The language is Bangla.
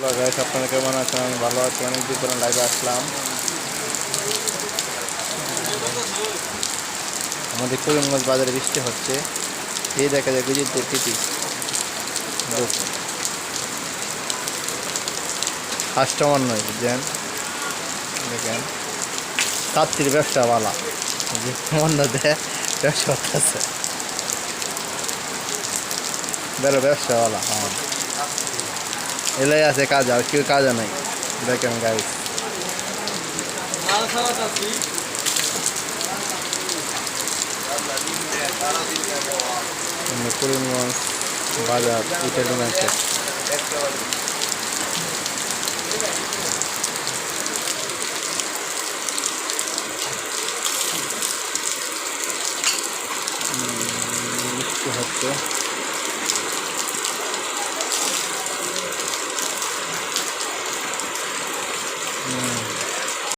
হ্যালো গাইস, আপনারা কেমন আছেন? আমি ভালো আছি। অনেকদিন পরে লাইভে আসলাম। আমাদের করিমগঞ্জ বাজারে বৃষ্টি হচ্ছে। এই দেখা যায় গুজিরদের পিটি কাস্টমার নয়, বুঝছেন? দেখেন ছাত্রীর ব্যবসা বালা যে অন্য দেয় ব্যবসা করতেছে, বেরো ব্যবসাওয়ালা। হ্যাঁ, এলাই আছে কাজ, আর কেউ কাজে নাই। দেখেন গাইস, করিমগঞ্জ বাজার ইটালি মার্কেট।